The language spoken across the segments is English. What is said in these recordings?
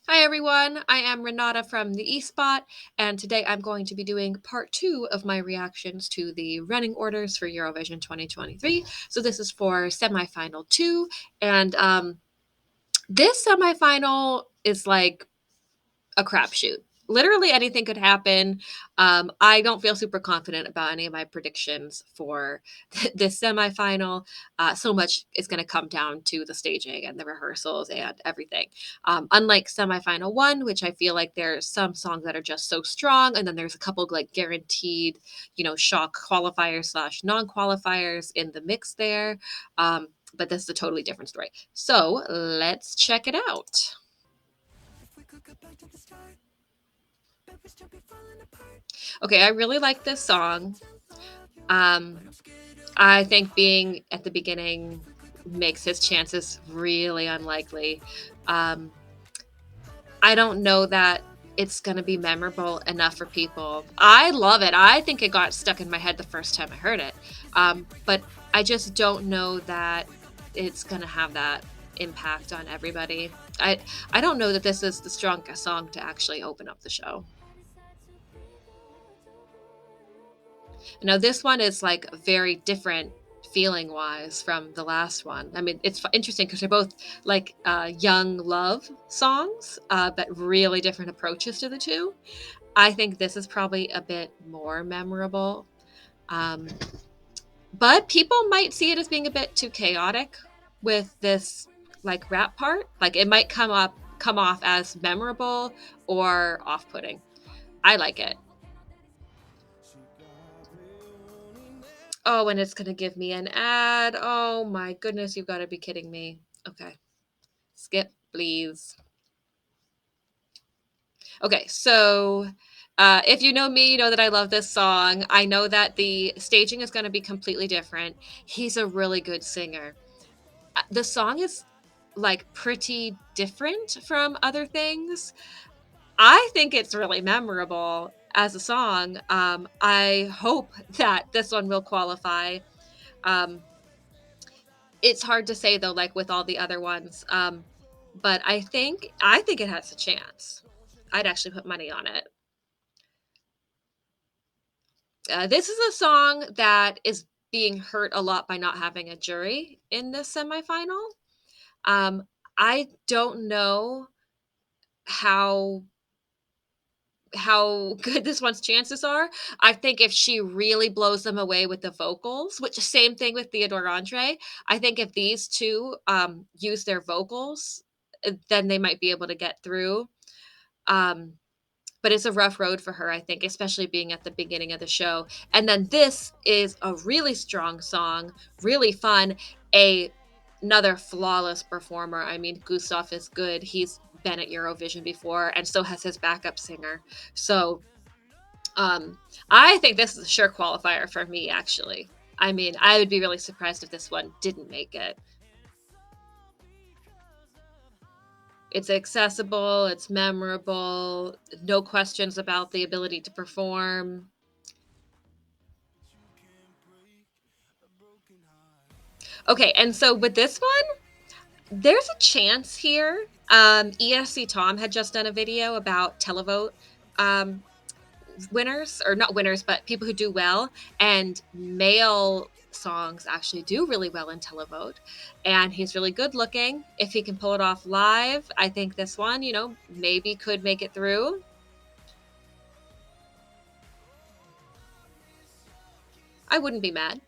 Hi everyone, I am Renata from the eSpot, and today I'm going to be doing part two of my reactions to the running orders for Eurovision 2023. So this is for semifinal two, and this semifinal is like a crapshoot. Literally anything could happen. I don't feel super confident about any of my predictions for this semifinal. So much is going to come down to the staging and the rehearsals and everything. Unlike semifinal one, which I feel like there's some songs that are just so strong, and then there's a couple like guaranteed, shock qualifiers slash non qualifiers in the mix there. But this is a totally different story. So let's check it out. Okay, I really like this song. Um, I think being at the beginning makes his chances really unlikely. Um, I don't know that it's going to be memorable enough for people. I love it. I think it got stuck in my head the first time I heard it. But I just don't know that it's going to have that impact on everybody. I don't know that this is the strongest song to actually open up the show. Now this one is like very different feeling wise from the last one. I mean, it's interesting because they're both like young love songs, but really different approaches to the two. I think this is probably a bit more memorable, um, but people might see it as being a bit too chaotic with this like rap part. Like it might come off as memorable or off putting. I like it. Oh, and it's gonna give me an ad. Oh my goodness, you've got to be kidding me. Okay, skip, please. Okay, so if you know me, you know that I love this song. I know that the staging is going to be completely different. He's a really good singer. The song is like pretty different from other things. I think it's really memorable as a song. I hope that this one will qualify. Um, it's hard to say though, like with all the other ones. But I think it has a chance. I'd actually put money on it. This is a song that is being hurt a lot by not having a jury in this semifinal. Um, I don't know how how good this one's chances are. I think if she really blows them away with the vocals, which same thing with Theodore Andre, I think if these two use their vocals, then they might be able to get through. Um, but it's a rough road for her, I think, especially being at the beginning of the show. And then this is a really strong song, really fun, a another flawless performer. I mean, Gustav is good. He's been at Eurovision before, and so has his backup singer. So, um, I think this is a sure qualifier for me, actually. I mean, I would be really surprised if this one didn't make it. It's accessible, it's memorable, no questions about the ability to perform. Okay, and so with this one, there's a chance here. ESC Tom had just done a video about televote um, winners, or not winners, but people who do well, and male songs actually do really well in televote. And he's really good looking. If he can pull it off live, I think this one, maybe could make it through. I wouldn't be mad.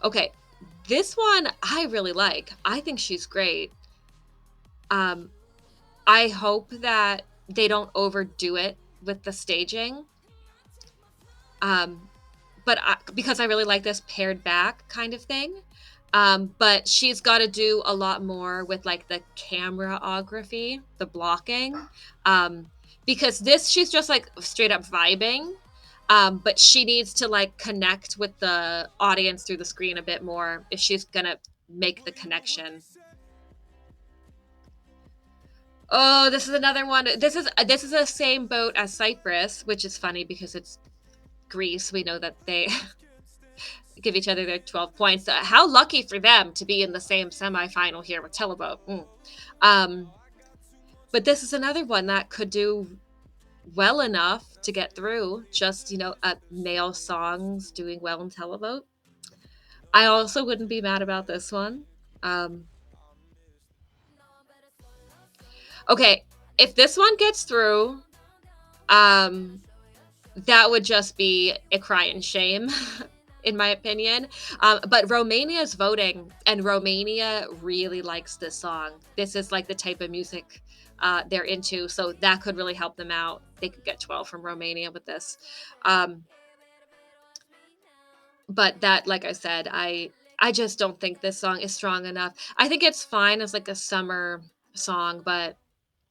Okay, this one I really like. I think she's great. Um, I hope that they don't overdo it with the staging. Um, because I really like this pared back kind of thing. But she's got to do a lot more with like the cameraography, the blocking. Um, because this, she's just like straight up vibing. But she needs to like connect with the audience through the screen a bit more if she's gonna make the connection. Oh, this is another one. This is the same boat as Cyprus, which is funny because it's Greece. We know that they give each other their 12 points. How lucky for them to be in the same semifinal here with Televote. Um, but this is another one that could do well enough to get through. Just male songs doing well in Televote. I also wouldn't be mad about this one. Um, okay, if this one gets through, um, that would just be a cry and shame, in my opinion. But Romania is voting, and Romania really likes this song. This is like the type of music they're into, so that could really help them out. They could get 12 from Romania with this. Um, but that, like I said, I just don't think this song is strong enough. I think it's fine as like a summer song, but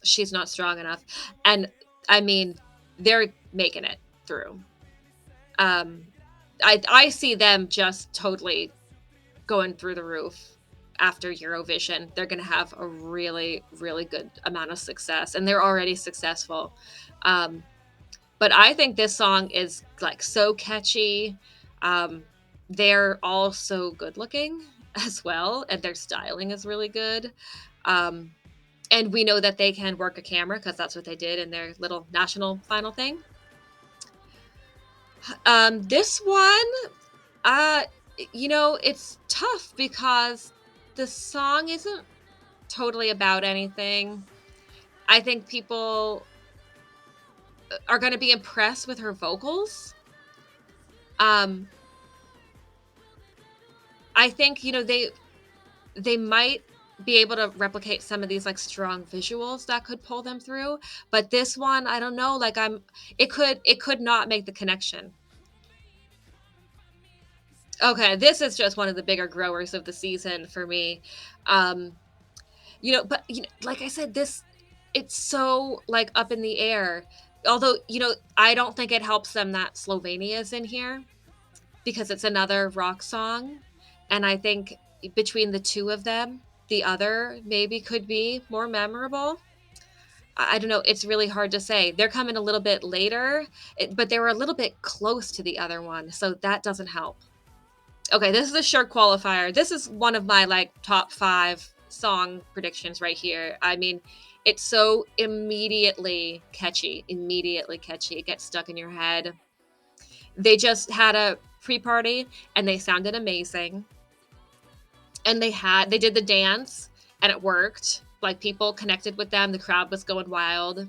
she's not strong enough. And I mean, they're making it through. Um, I see them just totally going through the roof after Eurovision. They're going to have a really, really good amount of success, and they're already successful. Um, but I think this song is like so catchy. Um, they're all so good looking as well, and their styling is really good. Um, and we know that they can work a camera because that's what they did in their little national final thing. This one, uh, it's tough because the song isn't totally about anything. I think people are going to be impressed with her vocals. Um, I think they might be able to replicate some of these like strong visuals that could pull them through, but this one, I don't know. Like it could not make the connection. Okay, this is just one of the bigger growers of the season for me. Um, but like I said, it's so like up in the air. Although, I don't think it helps them that Slovenia's in here because it's another rock song. And I think between the two of them, the other maybe could be more memorable. I don't know. It's really hard to say. They're coming a little bit later, but they were a little bit close to the other one. So that doesn't help. Okay, this is a short qualifier. This is one of my like top 5 song predictions right here. I mean, it's so immediately catchy. It gets stuck in your head. They just had a pre-party and they sounded amazing. And they did the dance and it worked. Like people connected with them. The crowd was going wild.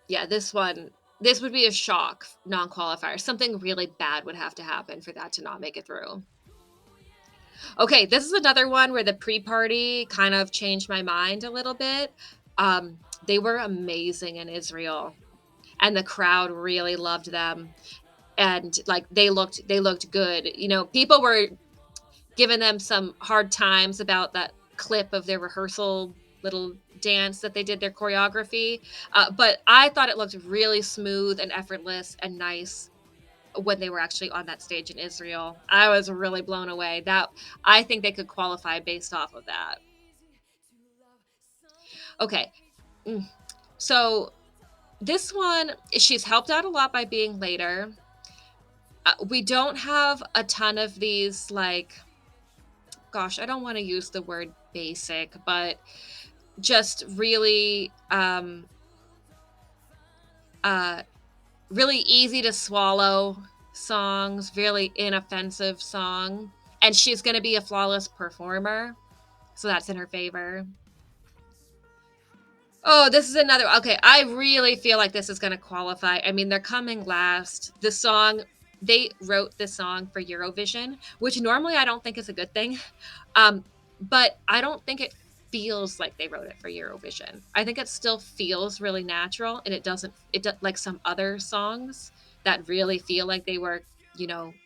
Yeah, this would be a shock non-qualifier. Something really bad would have to happen for that to not make it through. Okay, this is another one where the pre-party kind of changed my mind a little bit. They were amazing in Israel, and the crowd really loved them, and like they looked good. People were giving them some hard times about that clip of their rehearsal little dance that they did their choreography, but I thought it looked really smooth and effortless and nice when they were actually on that stage in Israel. I was really blown away. That I think they could qualify based off of that. Okay. Mm. So this one, she's helped out a lot by being later. We don't have a ton of these, like, gosh, I don't want to use the word basic, but just uh, really easy to swallow songs, really inoffensive song. And she's going to be a flawless performer. So that's in her favor. Oh, this is another. Okay, I really feel like this is going to qualify. I mean, they're coming last. They wrote this song for Eurovision, which normally I don't think is a good thing. Um, but I don't think it feels like they wrote it for Eurovision. I think it still feels really natural, and like some other songs that really feel like they were,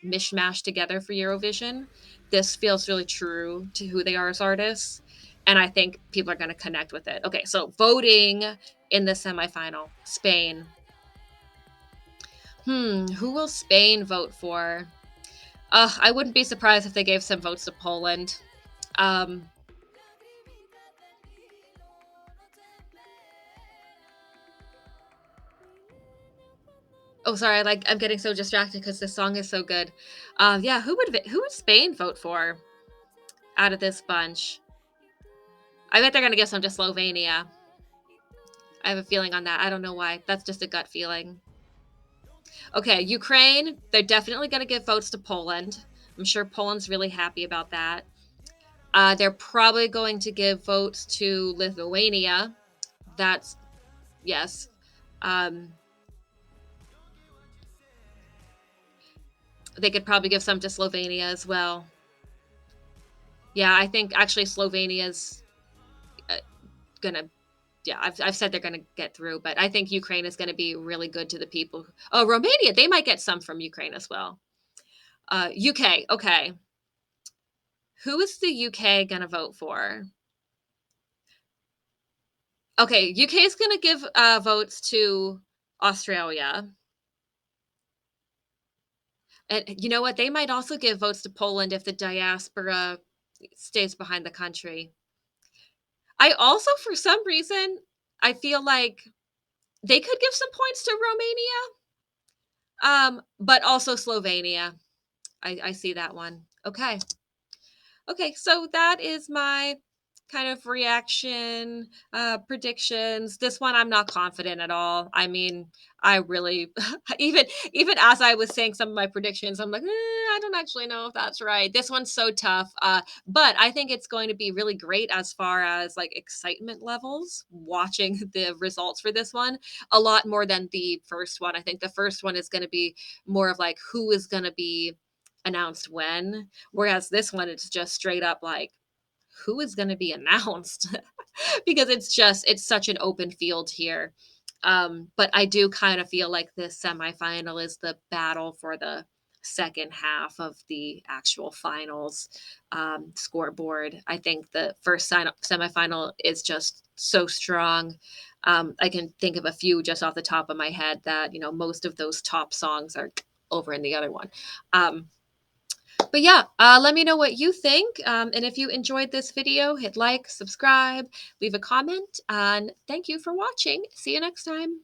mishmashed together for Eurovision. This feels really true to who they are as artists, and I think people are going to connect with it. Okay, so voting in the semifinal, Spain. Who will Spain vote for? I wouldn't be surprised if they gave some votes to Poland. Um, Oh, sorry, like, I'm getting so distracted because this song is so good. Yeah, who would Spain vote for out of this bunch? I bet they're gonna give some to Slovenia. I have a feeling on that. I don't know why. That's just a gut feeling. Okay, Ukraine, they're definitely gonna give votes to Poland. I'm sure Poland's really happy about that. They're probably going to give votes to Lithuania. That's yes. Um, they could probably give some to Slovenia as well. Yeah, I think actually Slovenia's uh, gonna. Yeah, I've said they're gonna get through, but I think Ukraine is gonna be really good to the people. Oh, Romania, they might get some from Ukraine as well. UK, okay. Who is the UK gonna vote for? Okay, UK is gonna give votes to Australia. And you know what? They might also give votes to Poland if the diaspora stays behind the country. I also, for some reason, I feel like they could give some points to Romania, but also Slovenia. I see that one. Okay. Okay, so that is my kind of reaction, predictions. This one I'm not confident at all. I mean, I really even as I was saying some of my predictions, I'm like, I don't actually know if that's right. This one's so tough. But I think it's going to be really great as far as like excitement levels watching the results for this one. A lot more than the first one. I think the first one is going to be more of like who is going to be announced when. Whereas this one, it's just straight up like, who is going to be announced? Because it's such an open field here. But I do kind of feel like this semifinal is the battle for the second half of the actual finals scoreboard. I think the first semifinal is just so strong. I can think of a few just off the top of my head that, most of those top songs are over in the other one. Um, but yeah, let me know what you think. And if you enjoyed this video, hit like, subscribe, leave a comment, and thank you for watching. See you next time.